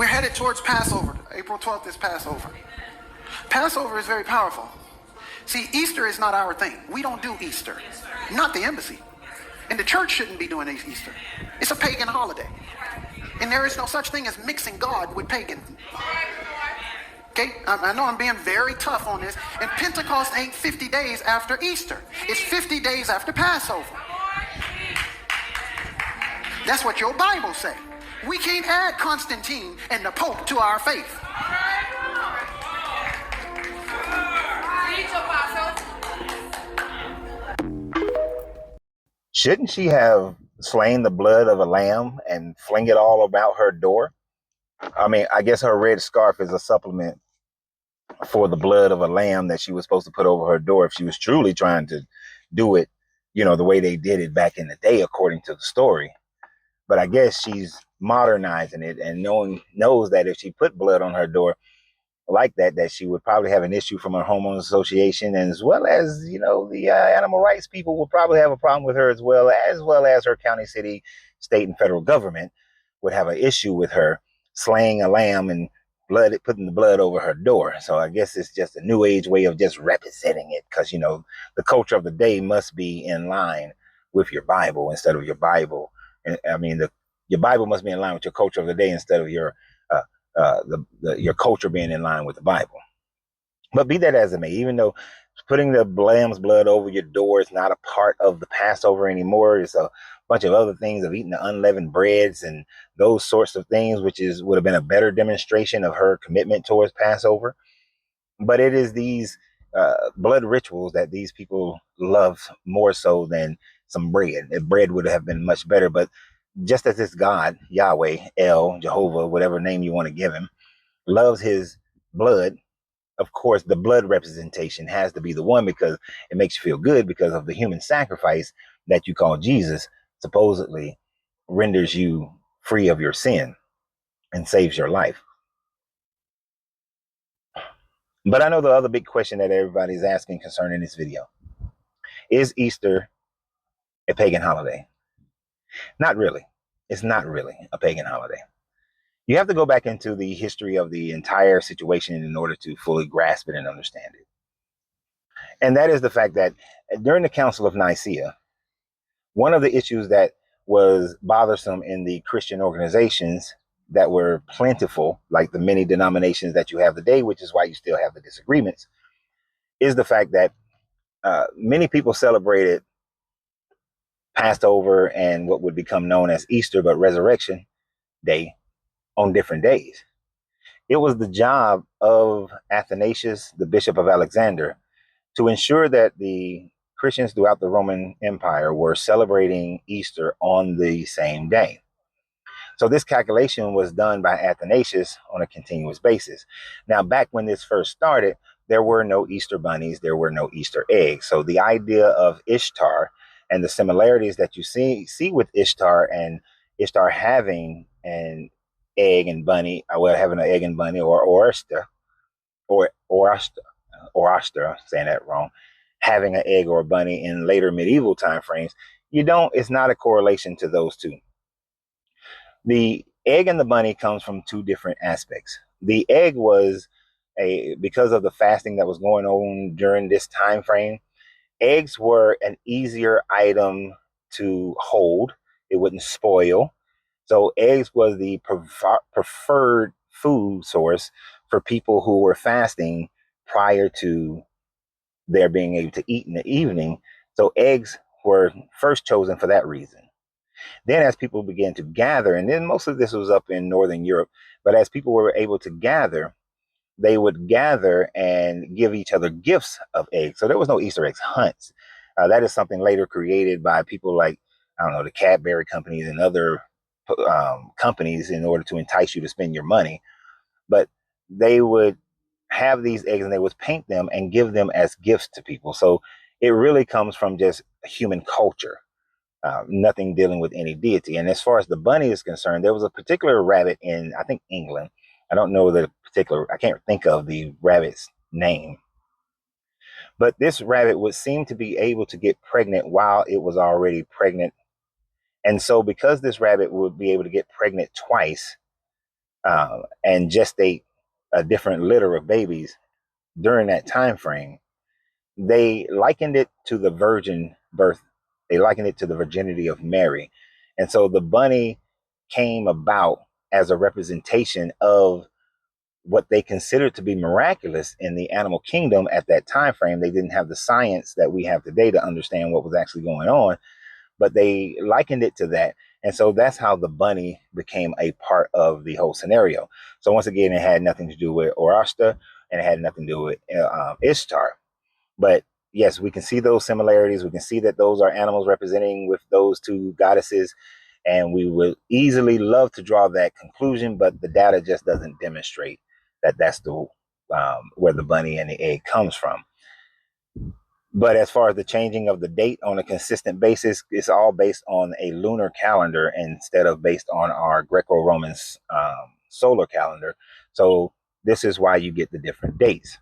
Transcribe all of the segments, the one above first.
We're headed towards Passover. April 12th is Passover. Passover is very powerful. See, Easter is not our thing. We don't do Easter. Not the embassy. And the church shouldn't be doing Easter. It's a pagan holiday. And there is no such thing as mixing God with pagan. Okay, I know I'm being very tough on this. And Pentecost ain't 50 days after Easter. It's 50 days after Passover. That's what your Bible say. We can't add Constantine and the Pope to our faith. Shouldn't she have slain the blood of a lamb and fling it all about her door? I mean, I guess her red scarf is a supplement for the blood of a lamb that she was supposed to put over her door if she was truly trying to do it, the way they did it back in the day, according to the story. But I guess she's modernizing it and knows that if she put blood on her door like that she would probably have an issue from her homeowners association, and as well as, the animal rights people will probably have a problem with her as well as her county, city, state, and federal government would have an issue with her slaying a lamb and putting the blood over her door. So I guess it's just a new age way of just representing it, because, the culture of the day must be in line with your Bible instead of your Bible. And I mean, your Bible must be in line with your culture of the day instead of your your culture being in line with the Bible. But be that as it may, even though putting the lamb's blood over your door is not a part of the Passover anymore, it's a bunch of other things of eating the unleavened breads and those sorts of things, which would have been a better demonstration of her commitment towards Passover. But it is these blood rituals that these people love more so than some bread. If bread would have been much better, but just as this God, Yahweh, El, Jehovah, whatever name you want to give him, loves his blood, of course, the blood representation has to be the one, because it makes you feel good because of the human sacrifice that you call Jesus, supposedly renders you free of your sin and saves your life. But I know the other big question that everybody's asking concerning this video: is Easter a pagan holiday? Not really. It's not really a pagan holiday. You have to go back into the history of the entire situation in order to fully grasp it and understand it. And that is the fact that during the Council of Nicaea, one of the issues that was bothersome in the Christian organizations that were plentiful, like the many denominations that you have today, which is why you still have the disagreements, is the fact that many people celebrated Passover and what would become known as Easter, but Resurrection Day, on different days. It was the job of Athanasius, the Bishop of Alexander, to ensure that the Christians throughout the Roman Empire were celebrating Easter on the same day. So this calculation was done by Athanasius on a continuous basis. Now, back when this first started, there were no Easter bunnies, there were no Easter eggs. So the idea of Ishtar and the similarities that you see with Ishtar, and Ishtar having an egg and bunny, having an egg and bunny, or Orasta, saying that wrong, having an egg or a bunny in later medieval time frames, it's not a correlation to those two. The egg and the bunny comes from two different aspects. The egg was because of the fasting that was going on during this time frame, eggs were an easier item to hold. It wouldn't spoil. So eggs was the preferred food source for people who were fasting prior to their being able to eat in the evening. So eggs were first chosen for that reason. Then as people began to gather, and then most of this was up in Northern Europe, but as people were able to gather, they would gather and give each other gifts of eggs. So there was no Easter eggs hunts. That is something later created by people like, I don't know, the Cadbury companies and other companies in order to entice you to spend your money. But they would have these eggs and they would paint them and give them as gifts to people. So it really comes from just human culture, nothing dealing with any deity. And as far as the bunny is concerned, there was a particular rabbit in, I think, England. I don't know I can't think of the rabbit's name. But this rabbit would seem to be able to get pregnant while it was already pregnant. And so because this rabbit would be able to get pregnant twice, and gestate a different litter of babies during that time frame, they likened it to the virgin birth. They likened it to the virginity of Mary. And so the bunny came about as a representation of what they considered to be miraculous in the animal kingdom at that time frame. They didn't have the science that we have today to understand what was actually going on, but they likened it to that. And so that's how the bunny became a part of the whole scenario. So once again, it had nothing to do with Orashta, and it had nothing to do with Ishtar. But yes, we can see those similarities. We can see that those are animals representing with those two goddesses. And we would easily love to draw that conclusion, but the data just doesn't demonstrate that that's the where the bunny and the egg comes from. But as far as the changing of the date on a consistent basis, it's all based on a lunar calendar instead of based on our Greco-Roman solar calendar. So this is why you get the different dates.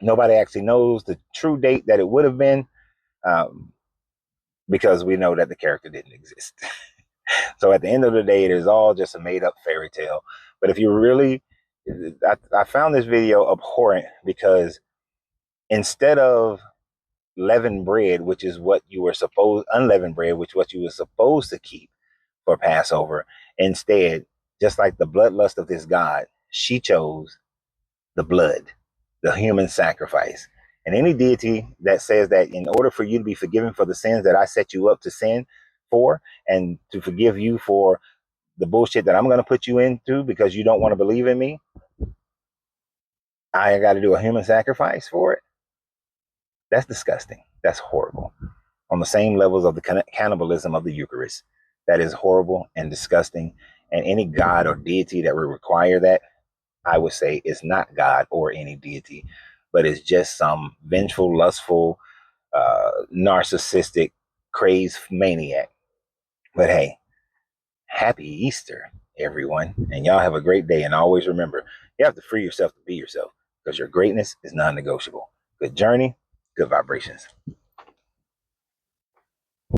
Nobody actually knows the true date that it would have been, because we know that the character didn't exist. So at the end of the day, it is all just a made-up fairy tale. But if you really, I found this video abhorrent because instead of leavened bread, which is what you were supposed, unleavened bread, which is what you were supposed to keep for Passover, instead, just like the bloodlust of this God, she chose the blood, the human sacrifice. And any deity that says that in order for you to be forgiven for the sins that I set you up to sin for, and to forgive you for the bullshit that I'm going to put you into because you don't want to believe in me, I got to do a human sacrifice for it. That's disgusting. That's horrible. On the same levels of the cannibalism of the Eucharist. That is horrible and disgusting. And any god or deity that would require that, I would say, is not God or any deity, but it's just some vengeful, lustful, narcissistic, crazed maniac. But hey, happy Easter, everyone. And y'all have a great day. And always remember, you have to free yourself to be yourself because your greatness is non-negotiable. Good journey, good vibrations.